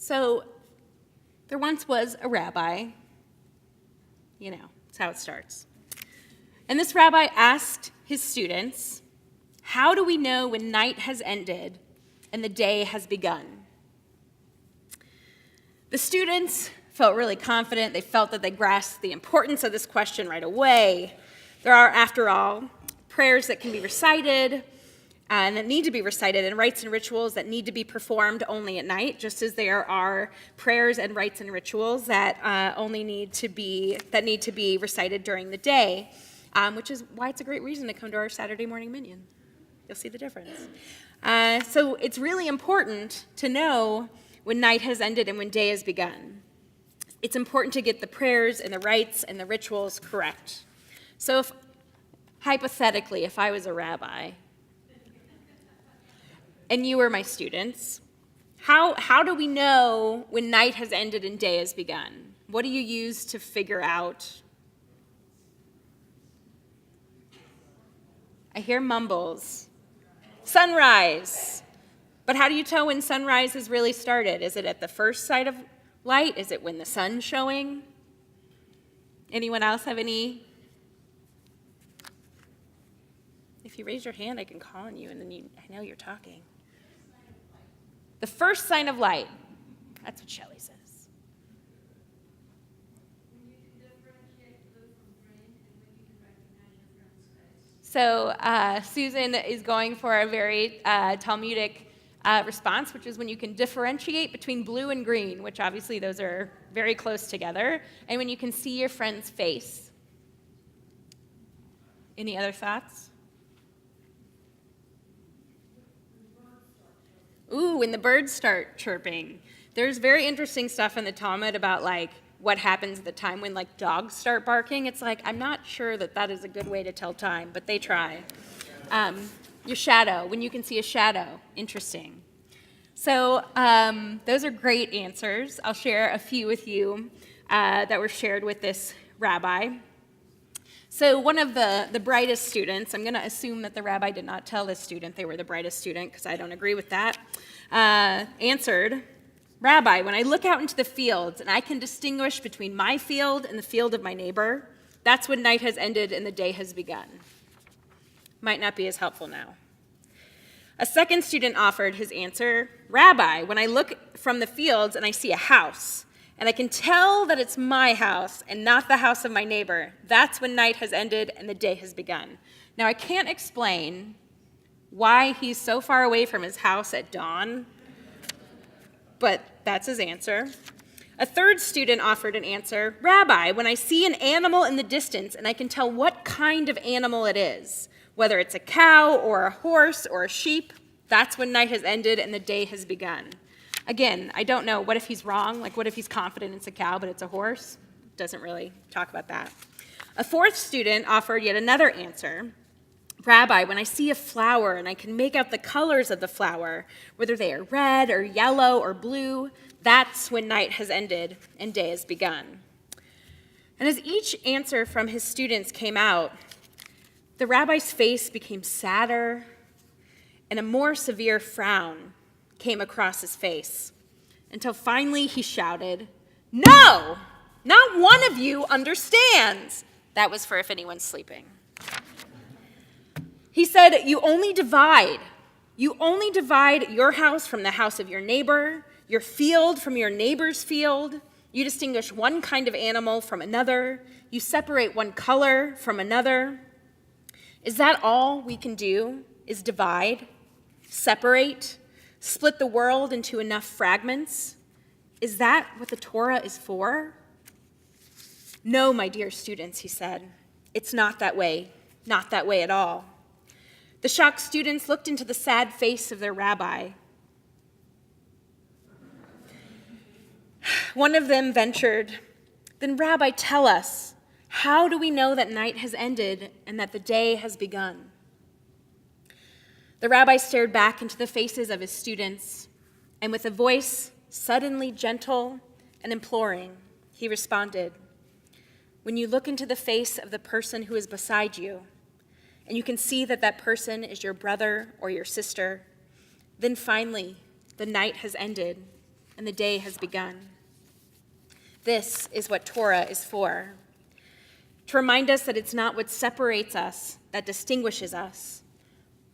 So there once was a rabbi. You know, that's how it starts. And this rabbi asked his students, how do we know when night has ended and the day has begun? The students felt really confident. They felt that they grasped the importance of this question right away. There are, after all, prayers that can be recited and that need to be recited, and rites and rituals that need to be performed only at night, just as there are prayers and rites and rituals that need to be recited during the day, which is why it's a great reason to come to our Saturday morning minyan. You'll see the difference. So it's really important to know when night has ended and when day has begun. It's important to get the prayers and the rites and the rituals correct. So hypothetically, if I was a rabbi and you were my students, how do we know when night has ended and day has begun? What do you use to figure out? I hear mumbles. Sunrise. But how do you tell when sunrise has really started? Is it at the first sight of light? Is it when the sun's showing? Anyone else have any? If you raise your hand, I can call on you, and then I know you're talking. The first sign of light. That's what Shelley says. When you can differentiate blue from green, and when you can recognize your friend's face. So Susan is going for a very Talmudic response, which is when you can differentiate between blue and green, which obviously those are very close together, and when you can see your friend's face. Any other thoughts? Ooh, when the birds start chirping. There's very interesting stuff in the Talmud about what happens at the time when dogs start barking. It's I'm not sure that is a good way to tell time, but they try. Your shadow, when you can see a shadow. Interesting. So those are great answers. I'll share a few with you that were shared with this rabbi. So one of the brightest students, I'm going to assume that the rabbi did not tell this student they were the brightest student because I don't agree with that, answered, Rabbi, when I look out into the fields and I can distinguish between my field and the field of my neighbor, that's when night has ended and the day has begun. Might not be as helpful now. A second student offered his answer, Rabbi, when I look from the fields and I see a house, and I can tell that it's my house and not the house of my neighbor, that's when night has ended and the day has begun. Now, I can't explain why he's so far away from his house at dawn, but that's his answer. A third student offered an answer, Rabbi, when I see an animal in the distance and I can tell what kind of animal it is, whether it's a cow or a horse or a sheep, that's when night has ended and the day has begun. Again, I don't know. What if he's wrong? What if he's confident it's a cow, but it's a horse? Doesn't really talk about that. A fourth student offered yet another answer. Rabbi, when I see a flower and I can make out the colors of the flower, whether they are red or yellow or blue, that's when night has ended and day has begun. And as each answer from his students came out, the rabbi's face became sadder and a more severe frown came across his face, until finally he shouted, No! Not one of you understands! That was for if anyone's sleeping. He said, You only divide your house from the house of your neighbor, your field from your neighbor's field. You distinguish one kind of animal from another. You separate one color from another. Is that all we can do, is divide, separate, split the world into enough fragments? Is that what the Torah is for? No, my dear students, he said. It's not that way at all. The shocked students looked into the sad face of their rabbi. One of them ventured, Then, Rabbi, tell us, how do we know that night has ended and that the day has begun? The rabbi stared back into the faces of his students, and with a voice suddenly gentle and imploring, he responded, When you look into the face of the person who is beside you, and you can see that that person is your brother or your sister, then finally the night has ended and the day has begun. This is what Torah is for, to remind us that it's not what separates us that distinguishes us,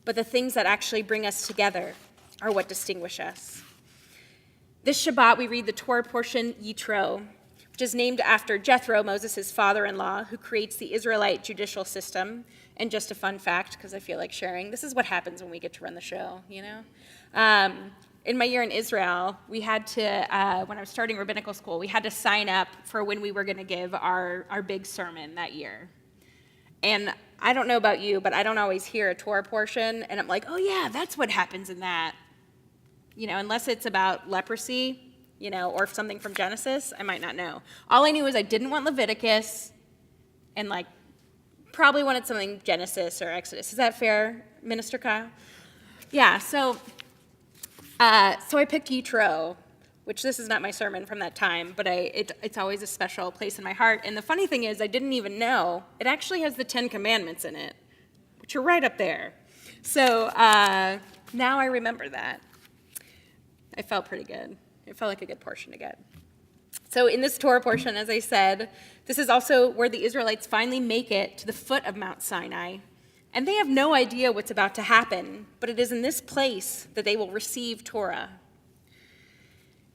but the things that actually bring us together are what distinguish us. This Shabbat, we read the Torah portion, Yitro, which is named after Jethro, Moses' father-in-law, who creates the Israelite judicial system. And just a fun fact, because I feel like sharing, this is what happens when we get to run the show, you know? In my year in Israel, we had to, when I was starting rabbinical school, we had to sign up for when we were going to give our big sermon that year. And I don't know about you, but I don't always hear a Torah portion, and I'm like, oh yeah, that's what happens in that. You know, unless it's about leprosy, you know, or something from Genesis, I might not know. All I knew is I didn't want Leviticus, and like, probably wanted something Genesis or Exodus. Is that fair, Minister Kyle? Yeah, so I picked Yitro, which this is not my sermon from that time, but it's always a special place in my heart. And the funny thing is, I didn't even know, it actually has the 10 Commandments in it, which are right up there. So now I remember that. I felt pretty good. It felt like a good portion to get. So in this Torah portion, as I said, this is also where the Israelites finally make it to the foot of Mount Sinai. And they have no idea what's about to happen, but it is in this place that they will receive Torah.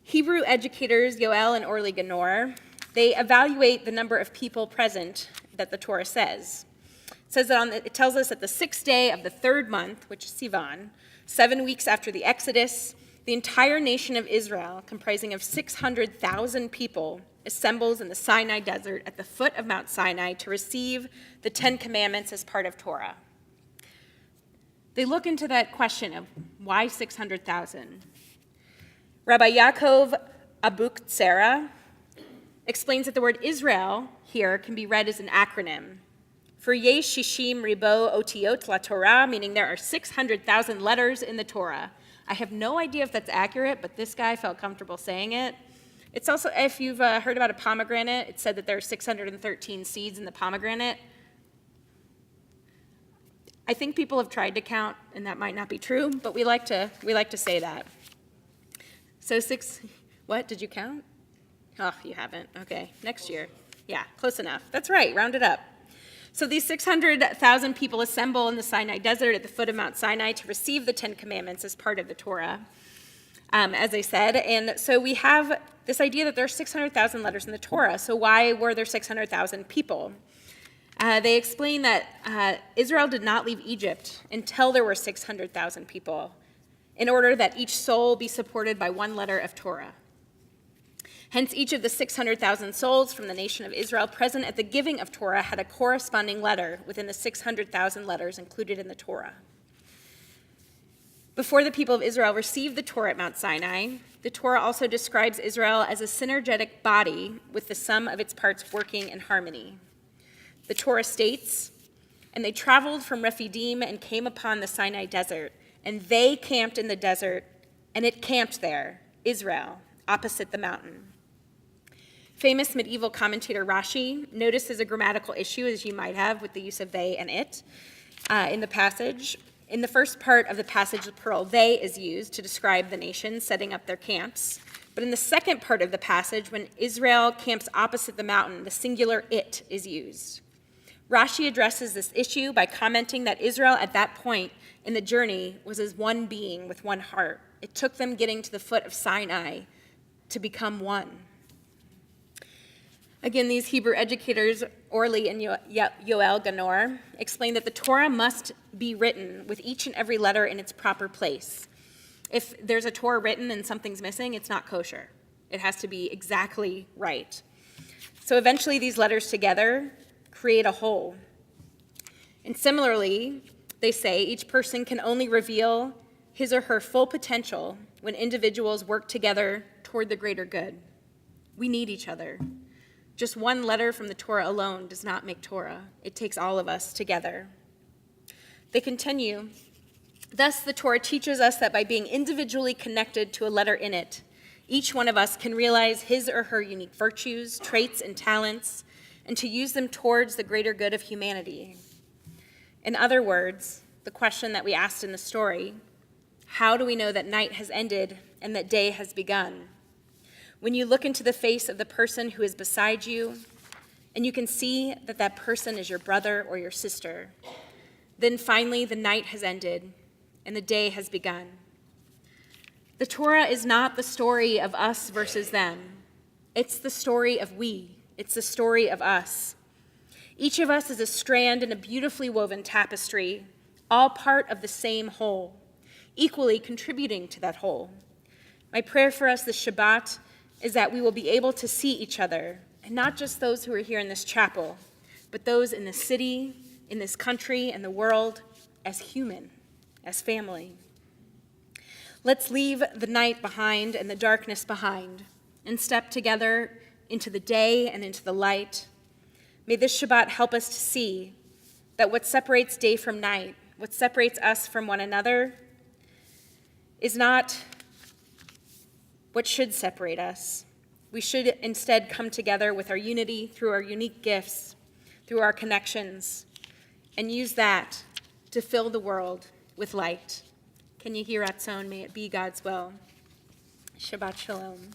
Hebrew educators Yoel and Orly Ganor, they evaluate the number of people present that the Torah says. It tells us that the 6th day of the 3rd month, which is Sivan, 7 weeks after the Exodus, the entire nation of Israel, comprising of 600,000 people, assembles in the Sinai desert at the foot of Mount Sinai to receive the 10 Commandments as part of Torah. They look into that question of why 600,000. Rabbi Yaakov Abukhtsara explains that the word Israel here can be read as an acronym. For Yesh Shishim Ribo Otiot La Torah, meaning there are 600,000 letters in the Torah. I have no idea if that's accurate, but this guy felt comfortable saying it. It's also, if you've heard about a pomegranate, it said that there are 613 seeds in the pomegranate. I think people have tried to count, and that might not be true, but we like to say that. So what, did you count? Oh, you haven't. Okay, next year. Yeah, close enough. That's right, round it up. So these 600,000 people assemble in the Sinai desert at the foot of Mount Sinai to receive the 10 Commandments as part of the Torah, as I said. And so we have this idea that there are 600,000 letters in the Torah. So why were there 600,000 people? They explain that Israel did not leave Egypt until there were 600,000 people, in order that each soul be supported by one letter of Torah. Hence, each of the 600,000 souls from the nation of Israel present at the giving of Torah had a corresponding letter within the 600,000 letters included in the Torah. Before the people of Israel received the Torah at Mount Sinai, the Torah also describes Israel as a synergetic body with the sum of its parts working in harmony. The Torah states, "And they traveled from Rephidim and came upon the Sinai desert, and they camped in the desert, and it camped there, Israel, opposite the mountain." Famous medieval commentator Rashi notices a grammatical issue, as you might have, with the use of they and it in the passage. In the first part of the passage, the plural they is used to describe the nation setting up their camps. But in the second part of the passage, when Israel camps opposite the mountain, the singular it is used. Rashi addresses this issue by commenting that Israel at that point in the journey was as one being with one heart. It took them getting to the foot of Sinai to become one. Again, these Hebrew educators, Orly and Yoel Ganor, explain that the Torah must be written with each and every letter in its proper place. If there's a Torah written and something's missing, it's not kosher. It has to be exactly right. So eventually these letters together create a whole. And similarly, they say each person can only reveal his or her full potential when individuals work together toward the greater good. We need each other. Just one letter from the Torah alone does not make Torah. It takes all of us together. They continue, "Thus the Torah teaches us that by being individually connected to a letter in it, each one of us can realize his or her unique virtues, traits, and talents, and to use them towards the greater good of humanity." In other words, the question that we asked in the story, how do we know that night has ended and that day has begun? When you look into the face of the person who is beside you, and you can see that that person is your brother or your sister, then finally the night has ended and the day has begun. The Torah is not the story of us versus them. It's the story of we. It's the story of us. Each of us is a strand in a beautifully woven tapestry, all part of the same whole, equally contributing to that whole. My prayer for us this Shabbat is that we will be able to see each other, and not just those who are here in this chapel, but those in the city, in this country, and the world, as human, as family. Let's leave the night behind and the darkness behind, and step together into the day and into the light. May this Shabbat help us to see that what separates day from night, what separates us from one another, is not what should separate us. We should instead come together with our unity through our unique gifts, through our connections, and use that to fill the world with light. Can you hear Ratzon? May it be God's will. Shabbat Shalom.